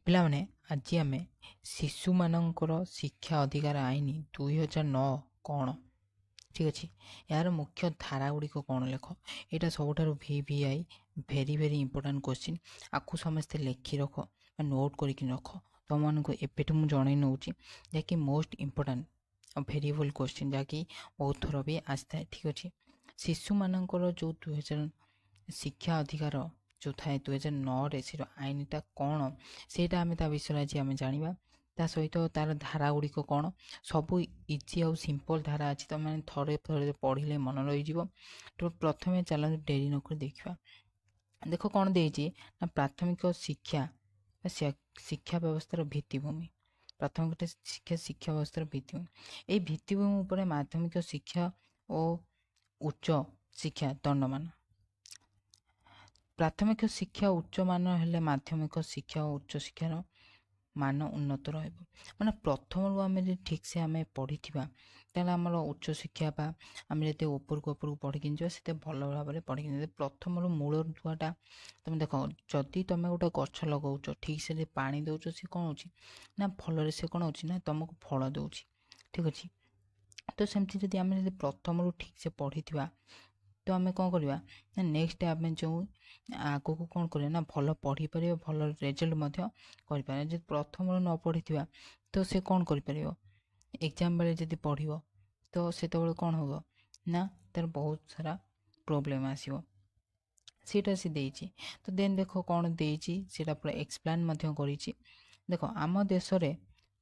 ପିଲାମାନେ ଆଜି ଆମେ ଶିଶୁମାନଙ୍କର ଶିକ୍ଷା ଅଧିକାର ଆଇନ 2009 କ'ଣ? ଠିକ୍ ଅଛି, ଏହାର ମୁଖ୍ୟ ଧାରା ଗୁଡ଼ିକ କ'ଣ ଲେଖ। ଏଇଟା ସବୁଠାରୁ VVI very very important question. ଆକୁ ସମସ୍ତେ ଲେଖି ରଖ ବା ନୋଟ୍ କରିକି ରଖ। ତୁମମାନଙ୍କୁ ଏବେଠୁ ମୁଁ ଜଣାଇ ନେଉଛି, ଯାହାକି ମୋଷ୍ଟ ଇମ୍ପୋର୍ଟାଣ୍ଟ ଆଉ ଭେରିଏବଲ୍ କ୍ୱେଶ୍ଚିନ୍, ଯାହାକି ବହୁତ ଥର ବି ଆସିଥାଏ। ଠିକ୍ ଅଛି, ଶିଶୁମାନଙ୍କର ଯେଉଁ 2000 ଶିକ୍ଷା ଅଧିକାର ଯେଉଁ ଥାଏ 2009ରେ, ସେର ଆଇନଟା କ'ଣ, ସେଇଟା ଆମେ ତା ବିଷୟରେ ଆଜି ଆମେ ଜାଣିବା। ତା ସହିତ ତାର ଧାରା ଗୁଡ଼ିକ କ'ଣ, ସବୁ ଇଜି ଆଉ ସିମ୍ପଲ୍ ଧାରା ଅଛି, ତୁମେ ଥରେ ଥରେ ପଢ଼ିଲେ ମନେ ରହିଯିବ। ତ ପ୍ରଥମେ ଚାଲନ୍ତୁ ଡେରି ନକରି ଦେଖିବା। ଦେଖ କ'ଣ ଦେଇଛି ନା, ପ୍ରାଥମିକ ଶିକ୍ଷା ବା ଶିକ୍ଷା ବ୍ୟବସ୍ଥାର ଭିତ୍ତିଭୂମି। ପ୍ରାଥମିକ ଶିକ୍ଷା ବ୍ୟବସ୍ଥାର ଭିତ୍ତିଭୂମି, ଏହି ଭିତ୍ତିଭୂମି ଉପରେ ମାଧ୍ୟମିକ ଶିକ୍ଷା ଓ ଉଚ୍ଚ ଶିକ୍ଷା ଦଣ୍ଡମାନ। ପ୍ରାଥମିକ ଶିକ୍ଷା ଉଚ୍ଚମାନ ହେଲେ ମାଧ୍ୟମିକ ଶିକ୍ଷା ଓ ଉଚ୍ଚ ଶିକ୍ଷାର ମାନ ଉନ୍ନତ ରହିବ। ମାନେ ପ୍ରଥମରୁ ଆମେ ଯଦି ଠିକ୍ସେ ଆମେ ପଢ଼ିଥିବା, ତାହେଲେ ଆମର ଉଚ୍ଚ ଶିକ୍ଷା ବା ଆମେ ଯେତେ ଉପରକୁ ପଢ଼ିକି ଯିବା, ସେତେ ଭଲ ଭାବରେ ପଢ଼ିକି ଯିବା। ପ୍ରଥମରୁ ମୂଳ ଦୁଆଟା ତୁମେ ଦେଖ, ଯଦି ତୁମେ ଗୋଟେ ଗଛ ଲଗାଉଛ, ଠିକ୍ସେ ଯଦି ପାଣି ଦେଉଛ, ସେ କ'ଣ ହେଉଛି ନା ଭଲରେ ସେ କ'ଣ ହେଉଛି ନା ତୁମକୁ ଫଳ ଦେଉଛି। ଠିକ୍ ଅଛି, ତ ସେମିତି ଯଦି ଆମେ ଯଦି ପ୍ରଥମରୁ ଠିକ୍ସେ ପଢ଼ିଥିବା, ତ ଆମେ କ'ଣ କରିବା ନା ନେକ୍ସଟ ଆମେ ଯେଉଁ ଆଗକୁ କ'ଣ କରିବା ନା ଭଲ ପଢ଼ିପାରିବା, ଭଲ ରେଜଲ୍ଟ ମଧ୍ୟ କରିପାରିବା। ଯଦି ପ୍ରଥମରୁ ନ ପଢ଼ିଥିବା, ତ ସେ କ'ଣ କରିପାରିବ, ଏକ୍ଜାମ୍ ବେଳେ ଯଦି ପଢ଼ିବ, ତ ସେତେବେଳେ କ'ଣ ହେବ ନା ତାର ବହୁତ ସାରା ପ୍ରୋବ୍ଲେମ୍ ଆସିବ। ସେଇଟା ସେ ଦେଇଛି। ତ ଦେନ୍ ଦେଖ କ'ଣ ଦେଇଛି, ସେଇଟା ପୁରା ଏକ୍ସପ୍ଲେନ୍ ମଧ୍ୟ କରିଛି। ଦେଖ, ଆମ ଦେଶରେ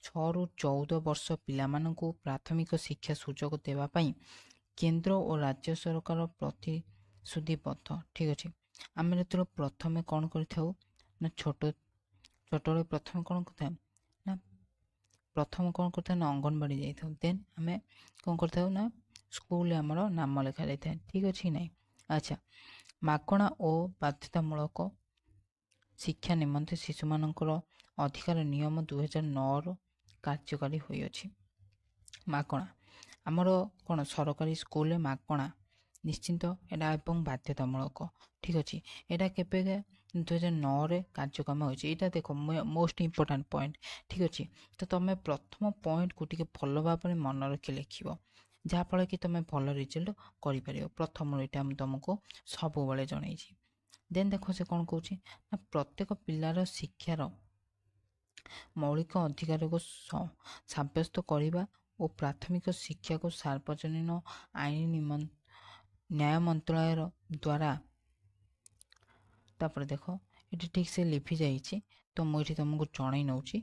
6ରୁ 14 ବର୍ଷ ପିଲାମାନଙ୍କୁ ପ୍ରାଥମିକ ଶିକ୍ଷା ସୁଯୋଗ ଦେବା ପାଇଁ କେନ୍ଦ୍ର ଓ ରାଜ୍ୟ ସରକାର ପ୍ରତିଶ୍ରୁତିବଦ୍ଧ। ଠିକ୍ ଅଛି, ଆମେ ଯେତେବେଳେ ପ୍ରଥମେ କ'ଣ କରିଥାଉ ନା ଛୋଟବେଳେ ପ୍ରଥମେ କ'ଣ କରିଥାଉ ନା ଅଙ୍ଗନବାଡ଼ି ଯାଇଥାଉ। ଦେନ୍ ଆମେ କ'ଣ କରିଥାଉ ନା ସ୍କୁଲରେ ଆମର ନାମ ଲେଖା ଯାଇଥାଏ। ଠିକ୍ ଅଛି କି ନାହିଁ? ଆଚ୍ଛା, ମାଗଣା ଓ ବାଧ୍ୟତାମୂଳକ ଶିକ୍ଷା ନିମନ୍ତେ ଶିଶୁମାନଙ୍କର ଅଧିକାର ନିୟମ 2009ର କାର୍ଯ୍ୟକାରୀ ହୋଇଅଛି। ମାଗଣା ଆମର କ'ଣ ସରକାରୀ ସ୍କୁଲରେ ମାଗଣା ନିଶ୍ଚିନ୍ତ ଏଇଟା ଏବଂ ବାଧ୍ୟତାମୂଳକ। ଠିକ୍ ଅଛି, ଏଇଟା କେବେ 2009ରେ କାର୍ଯ୍ୟକ୍ରମ ହୋଇଛି। ଏଇଟା ଦେଖ ମୋଷ୍ଟ ଇମ୍ପୋର୍ଟାଣ୍ଟ ପଏଣ୍ଟ। ଠିକ୍ ଅଛି, ତ ତୁମେ ପ୍ରଥମ ପଏଣ୍ଟକୁ ଟିକେ ଭଲ ଭାବରେ ମନେ ରଖି ଲେଖିବ, ଯାହାଫଳରେ କି ତୁମେ ଭଲ ରେଜଲ୍ଟ କରିପାରିବ। ପ୍ରଥମରୁ ଏଇଟା ମୁଁ ତୁମକୁ ସବୁବେଳେ ଜଣେଇଛି। ଦେନ୍ ଦେଖ ସେ କ'ଣ କହୁଛି ନା, ପ୍ରତ୍ୟେକ ପିଲାର ଶିକ୍ଷାର ମୌଳିକ ଅଧିକାରକୁ ସାବ୍ୟସ୍ତ କରିବା ଓ ପ୍ରାଥମିକ ଶିକ୍ଷାକୁ ସାର୍ବଜନୀନ ଆଇନ ନ୍ୟାୟ ମନ୍ତ୍ରଣାଳୟ ଦ୍ୱାରା, ତାପରେ ଦେଖ ଏଠି ଠିକ୍ ସେ ଲିଭି ଯାଇଛି, ତ ମୁଁ ଏଠି ତୁମକୁ ଜଣାଇ ନେଉଛି।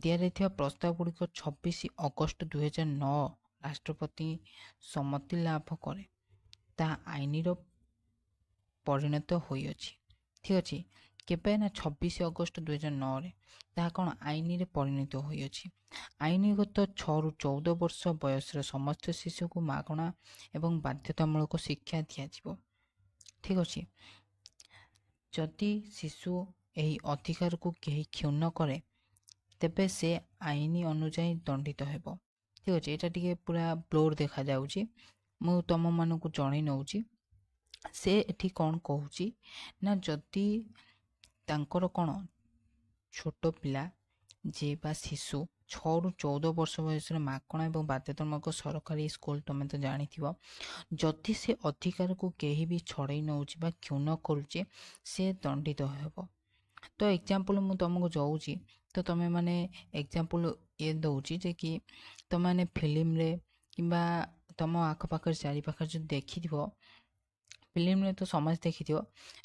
ଦିଆଯାଇଥିବା ପ୍ରସ୍ତାବ ଗୁଡ଼ିକ 26 ଅଗଷ୍ଟ 2009 ରାଷ୍ଟ୍ରପତି ସମ୍ମତି ଲାଭ କରେ, ତାହା ଆଇନର ପରିଣତ ହୋଇଅଛି। ଠିକ୍ ଅଛି, କେବେ ନା 26 ଅଗଷ୍ଟ 2009ରେ ତାହା କ'ଣ ଆଇନରେ ପରିଣତ ହୋଇଅଛି। ଆଇନଗତ 6ରୁ 14 ବର୍ଷ ବୟସର ସମସ୍ତ ଶିଶୁକୁ ମାଗଣା ଏବଂ ବାଧ୍ୟତାମୂଳକ ଶିକ୍ଷା ଦିଆଯିବ। ଠିକ୍ ଅଛି, ଯଦି ଶିଶୁ ଏହି ଅଧିକାରକୁ କେହି କ୍ଷୁଣ୍ଣ କରେ, ତେବେ ସେ ଆଇନ ଅନୁଯାୟୀ ଦଣ୍ଡିତ ହେବ। ଠିକ୍ ଅଛି, ଏଇଟା ଟିକେ ପୁରା ବ୍ଲୋର ଦେଖାଯାଉଛି, ମୁଁ ତୁମମାନଙ୍କୁ ଜଣାଇ ନେଉଛି। ସେ ଏଠି କ'ଣ କହୁଛି ନା, ଯଦି ତାଙ୍କର କ'ଣ ଛୋଟ ପିଲା ଯେ ବା ଶିଶୁ 6ରୁ 14 ବର୍ଷ ବୟସରେ ମାଗଣା ଏବଂ ବାଧ୍ୟତାମୂଳକ ସରକାରୀ ସ୍କୁଲ, ତୁମେ ତ ଜାଣିଥିବ, ଯଦି ସେ ଅଧିକାରକୁ କେହି ବି ଛଡ଼େଇ ନେଉଛି ବା କ୍ଷୁଣ୍ଣ କରୁଛି, ସେ ଦଣ୍ଡିତ ହେବ। ତ ଏକ୍ଜାମ୍ପଲ୍ ମୁଁ ତୁମକୁ ଦେଉଛି, ତ ତୁମେ ମାନେ ଏକ୍ଜାମ୍ପଲ୍ ଦେଉଛି ଯେ କି ତୁମେ ଫିଲ୍ମରେ କିମ୍ବା ତୁମ ଆଖପାଖରେ ଚାରିପାଖରେ ଯଦି ଦେଖିଥିବ, ଫିଲ୍ମରେ ତ ସମସ୍ତେ ଦେଖିଥିବ,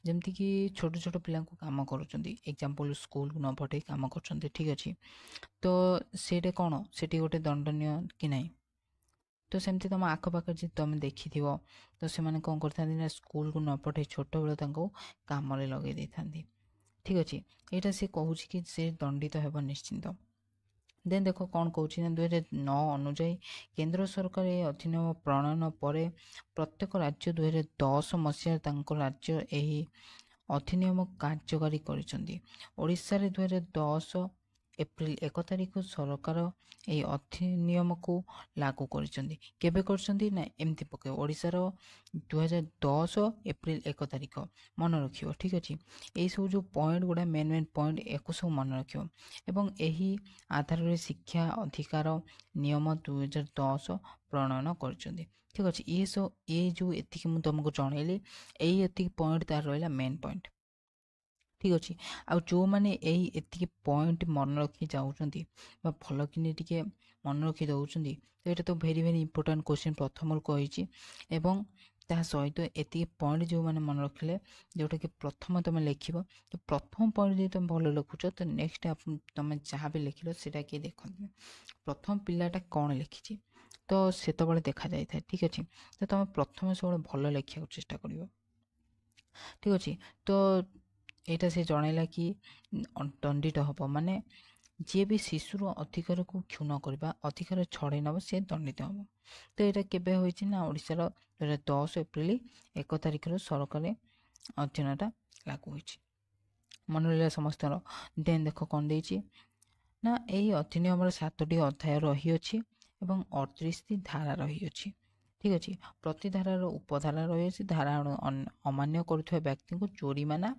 ଯେମିତିକି ଛୋଟ ଛୋଟ ପିଲାଙ୍କୁ କାମ କରୁଛନ୍ତି, ଏକ୍ଜାମ୍ପଲ୍ ସ୍କୁଲକୁ ନ ପଠାଇ କାମ କରୁଛନ୍ତି। ଠିକ୍ ଅଛି, ତ ସେଇଟା କ'ଣ, ସେଠି ଗୋଟେ ଦଣ୍ଡନୀୟ କି ନାହିଁ? ତ ସେମିତି ତୁମ ଆଖପାଖରେ ଯଦି ତୁମେ ଦେଖିଥିବ, ତ ସେମାନେ କ'ଣ କରିଥାନ୍ତି ନା ସ୍କୁଲକୁ ନ ପଠାଇ ଛୋଟବେଳେ ତାଙ୍କୁ କାମରେ ଲଗାଇ ଦେଇଥାନ୍ତି। ଠିକ୍ ଅଛି, ଏଇଟା ସେ କହୁଛି କି ସେ ଦଣ୍ଡିତ ହେବ ନିଶ୍ଚିନ୍ତ। ଦେନ୍ ଦେଖ କ'ଣ କହୁଛି ନା, 2009 ଅନୁଯାୟୀ କେନ୍ଦ୍ର ସରକାର ଏହି ଅଧିନିୟମ ପ୍ରଣୟନ ପରେ ପ୍ରତ୍ୟେକ ରାଜ୍ୟ 2010 ମସିହାରେ ତାଙ୍କ ରାଜ୍ୟ ଏହି ଅଧିନିୟମ କାର୍ଯ୍ୟକାରୀ କରିଛନ୍ତି। ଓଡ଼ିଶାରେ 2010 एप्रिल 1 तारिख सरकार यही अधिनियम को लागू कर केबे करछंती ना एमती पके ओडिशार 2010 एप्रिल 1 तारिख मन रखियो। ठीक अछि एई सब जो पॉइंट गुडा मेन पॉइंट एको सब मन रखियो एवं एही आधार रे शिक्षा अधिकार नियम 2010 प्रणयन करछंती। ठीक अछि ये जो एतिक मु तुमको जणैली एई एतिक पॉइंट तार रहला मेन पॉइंट। ठीक अच्छे आउ जो मैंने यही एतिक पॉइंट मन रखी जाऊँगी भल कि टे मन रखी दौरान तो ये तो भेरी भेरी इंपोर्टाट क्वेश्चन प्रथम कही एवं ता सहित एतिक पॉइंट जो मैंने मन रखिले जोटा कि प्रथम तुम लिख तो प्रथम पॉइंट जो तुम भल लिखुच तो नेक्स्ट तुम जहाँ भी लिखल से देख प्रथम पिलाटा कौन लिखी तो से देखा जाए था। ठीक अच्छे तो तुम प्रथम सब भल लिखा चेष्टा कर। ठीक अच्छे तो एटा से जनइला कि दंडित हम माने जी भी शिशुर अधिकार को क्षुण करवा अधिकार छड़े नब से दंडित हम। तो यहाँ केबे होइछि ना ओडिशार 2010 एप्रिल 1 तारिख सरकार अध्ययनटा लागू होइछि। मन रहा समस्त देन देख कौन देछि ना यही अधिनियम 7टी अध्याय रही अछि एवं 38टी धारा रही अछि। ठीक अच्छे प्रति धारार उपधारा रही है धारा अमान्य करुवा व्यक्ति को जोरिमाना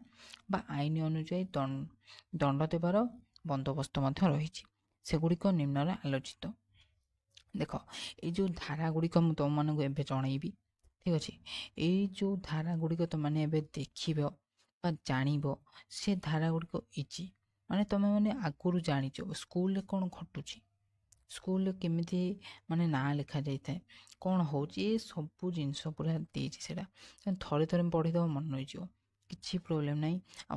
बा आईन अनुଯାयी दंड देवार बंदोबस्त रही सेगुड़िक निम्न आलोचित। देख ये जो धारा गुड़िक मुझे तुम मानक एवं जनइबी। ठीक अच्छे ये जो धारा गुड़िक तुमने देख जान से धारा गुड़िक इजी माने तुम मैंने आगुरी जान स्कूल कौन घटुची स्कूल केमिति माने ना लिखा जाए था कौन हो सबू जिनस पूरा देटा थे थे पढ़ीद मन रही किसी प्रोब्लेम ना।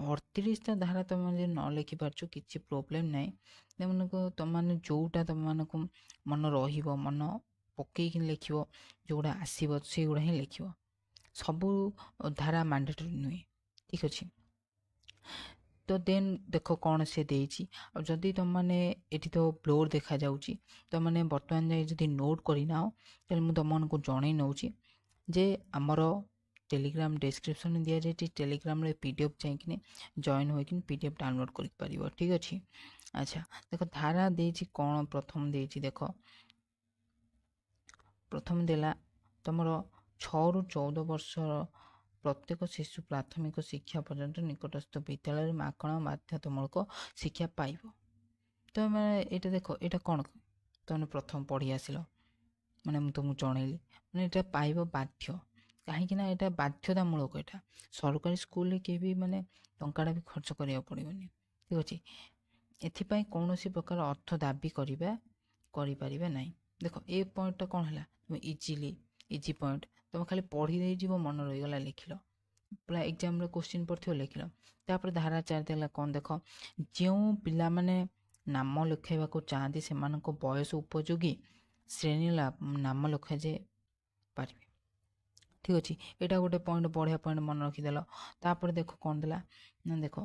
38टा धारा तुम न लिखि पार्छ कि प्रोब्लेम ना तुम मैंने जोटा तुम मानक मन मन पकईक लिख जोड़ा आसो से गुड़ा ही लिख सबू धारा मैंडेटरी नुहे। ठीक अच्छे तो देन देख कौन से देछि जदि तुम मैंने ये तो ब्लोर देखा जाउची तो मैंने बर्तमान जाए जदि नोट करना तेल मुझे तुम को जन नौची जे आमर टेलीग्राम डिस्क्रिप्शन दिया जाए टेलीग्राम रे पीडीएफ जाइए जॉइन हो पीडीएफ डाउनलोड कर पारिबो। ठीक अच्छे अच्छा देख धारा देछि कौन प्रथम देछि देख प्रथम देला तुमर 6 ରୁ 14 वर्षर प्रत्येक शिशु प्राथमिक शिक्षा पर्यंत निकटस्थ विद्यालय मागणा बाध्यतामूलक शिक्षा पाइब। तो मैं ये देख ये कौन तुमने प्रथम पढ़ी आसिल माने मुझे तुमको जनइली मैंने ये पाइब बाध्य कहीं यहाँ बाध्यतामूलक यहाँ सरकारी स्कूल के भी माने टंकाटा भी खर्च करा पड़ोनी। ठीक अच्छे एथिपाई कौन प्रकार अर्थ दाबी करें ना। देख ए पॉइंट कौन है तुम इजी पॉइंट तुम खाली पढ़ी दे जीव मन रहीगला लिखिल पूरा एग्जाम क्वेश्चन पढ़ लिखिल तापर धारा 4 देला कौन देख जो पिला माने नाम लिखाइबा को चाहती से बयस उपयोगी श्रेणी नाम लिखा जाए पारे। ठीक अच्छे यहाँ गोटे पॉइंट बढ़िया पॉइंट मन रखीदेल तापर देख कौन देला ना देख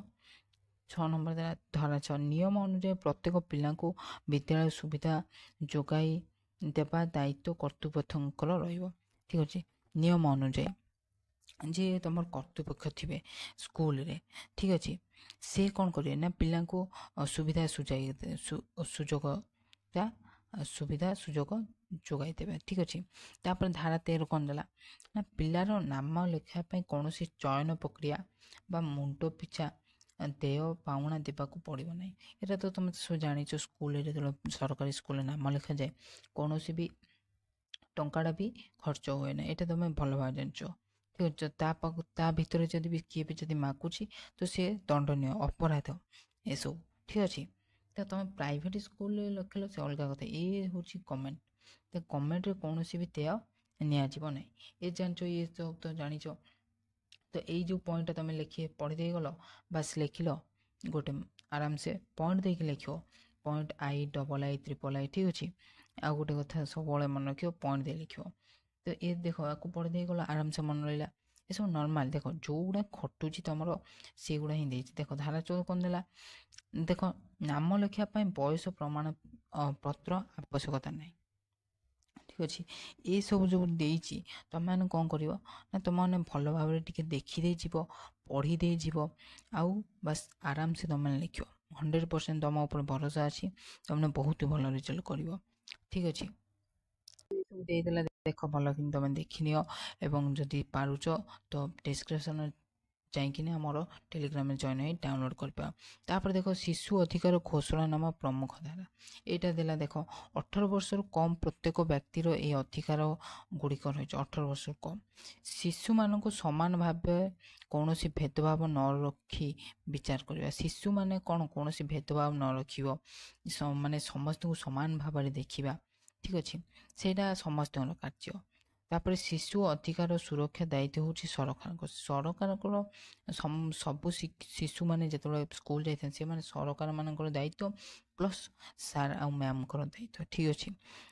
6 नंबर देला धारा 6 नियम अनुसार प्रत्येक पिला को विद्यालय सुविधा जोगाई देवा दायित्व कर्तृपक्षर रहिबो। ठीक अच्छे नियम अनुसार जे तुम कर्तृपक्ष थे स्कूल रे। ठीक अच्छे से कौन करें ना पिला को सुविधा सुजोग जोगाई देवे। ठीक अच्छे तापर धारा 13 कौन देला ना पिलार नाम लेखापी कौन चयन प्रक्रिया बा मुंड पिछा देय पाउना देवाक पड़ो ना। यहाँ तो तुम सब जान स्कूल सरकारी स्कूल नाम लिखा जाए कौन भी टंकाटा भी खर्च हुए ना ये तुम भल भाव जान। ठीक अच्छे ता भितर जदि भी किए भी जदि मागुची तो सी दंडनीय अपराध ये सब। ठीक अच्छे तो तुम प्राइवेट स्कूल लिखल से अलग कथा ये हूँ गवर्नमेंट तो गवर्नमेंट कौन भी देय निना ये जान ये सब तो जान। तो यही जो पॉइंट तुम लिखिए पढ़ी दे गल बास लिखिल गोटे आराम से पॉइंट देख लिख point I double I triple I. ठीक अच्छे आ गोटे कथा सब मन रख पॉइंट दे लिख तो ये देख आपको पढ़ी दे गल आराम से मन रहा ये सब नॉर्मल। देख जो गुड़ा खटुची तुम से गुड़ा ही देख धारा 14 कौन देला देख नाम लिखापी बयस प्रमाण पत्र आवश्यकता ना। ठीक अच्छे ये सब जो देती तुम मैंने कौन कर ना तुम मैंने भल भाव देखीदे पढ़ी दे आउ बस आराम से तुम लिख 100% तुम ऊपर भरोसा अच्छी तुमने बहुत भल रिजल्ट कर ठीक अच्छे देदेला देख भल कि तुम देखनी एवं जदि पारुच तो डिस्क्रिप्शन ଯାଇକିନି ଆମର ଟେଲିଗ୍ରାମରେ ଜଏନ୍ ହେଇ ଡାଉନଲୋଡ଼ କରିପାରିବା। ଦେଖ ଶିଶୁ ଅଧିକାର ଘୋଷଣାନାମା ପ୍ରମୁଖ ଧାରା ଏଇଟା ଦେଲା ଦେଖ 18 ବର୍ଷରୁ କମ୍ ପ୍ରତ୍ୟେକ ବ୍ୟକ୍ତିର ଏହି ଅଧିକାର ଗୁଡ଼ିକ ରହିଛି। 18 ବର୍ଷରୁ କମ୍ ଶିଶୁମାନଙ୍କୁ ସମାନ ଭାବେ କୌଣସି ଭେଦଭାବ ନ ରଖି ବିଚାର କରିବା। ଶିଶୁମାନେ କ'ଣ କୌଣସି ଭେଦଭାବ ନ ରଖିବ ମାନେ ସମସ୍ତଙ୍କୁ ସମାନ ଭାବରେ ଦେଖିବା ଠିକ୍ ଅଛି ସେଇଟା ସମସ୍ତଙ୍କର କାର୍ଯ୍ୟ। ତାପରେ ଶିଶୁ ଅଧିକାର ସୁରକ୍ଷା ଦାୟିତ୍ୱ ହେଉଛି ସରକାରଙ୍କର ସବୁ ଶିଶୁମାନେ ଯେତେବେଳେ ସ୍କୁଲ ଯାଇଥାନ୍ତି ସେମାନେ ସରକାରମାନଙ୍କର ଦାୟିତ୍ୱ ପ୍ଲସ୍ ସାର୍ ଆଉ ମ୍ୟାମ୍ଙ୍କର ଦାୟିତ୍ୱ ଠିକ୍ ଅଛି।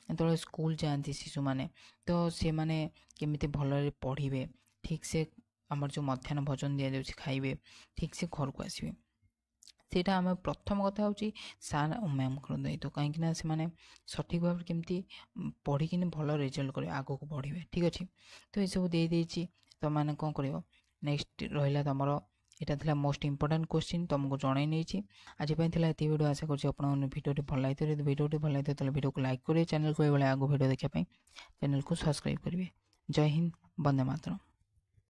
ଯେତେବେଳେ ସ୍କୁଲ ଯାଆନ୍ତି ଶିଶୁମାନେ ତ ସେମାନେ କେମିତି ଭଲରେ ପଢ଼ିବେ ଠିକ୍ସେ ଆମର ଯେଉଁ ମଧ୍ୟାହ୍ନ ଭୋଜନ ଦିଆଯାଉଛି ଖାଇବେ ଠିକ୍ସେ ଘରକୁ ଆସିବେ ସେଇଟା ଆମେ ପ୍ରଥମ କଥା ହେଉଛି ସାର୍ ଆଉ ମ୍ୟାମ୍ଙ୍କର ଦାୟିତ୍ୱ କାହିଁକିନା ସେମାନେ ସଠିକ୍ ଭାବରେ କେମିତି ପଢ଼ିକିନି ଭଲ ରେଜଲ୍ଟ କରିବେ ଆଗକୁ ବଢ଼ିବେ ଠିକ୍ ଅଛି। ତ ଏସବୁ ଦେଇଛି ତୁମମାନେ କ'ଣ କରିବ ନେକ୍ସଟ ରହିଲା ତୁମର এটা ଥିଲା ମୋଷ୍ଟ ଇମ୍ପୋର୍ଟାଣ୍ଟ କ୍ୱେଶ୍ଚିନ୍ ତୁମକୁ ଜଣାଇ ନେଇଛି ଆଜି ପାଇଁ ଥିଲା ଏତିକି ଭିଡ଼ିଓ ଆଶା କରୁଛି ଆପଣଙ୍କ ଭିଡ଼ିଓଟି ଭଲ ଲାଗିଥିବ ଯଦି ଭିଡ଼ିଓଟି ଭଲ ଲାଗିଥିବ ତାହେଲେ ଭିଡ଼ିଓକୁ ଲାଇକ୍ କରିବେ ଚ୍ୟାନେଲକୁ ଏଇଭଳି ଆଗ ଭିଡ଼ିଓ ଦେଖିବା ପାଇଁ ଚ୍ୟାନେଲକୁ ସବସ୍କ୍ରାଇବ୍ କରିବେ। ଜୟ ହିନ୍ଦ ବନ୍ଦେ ମାତରମ୍।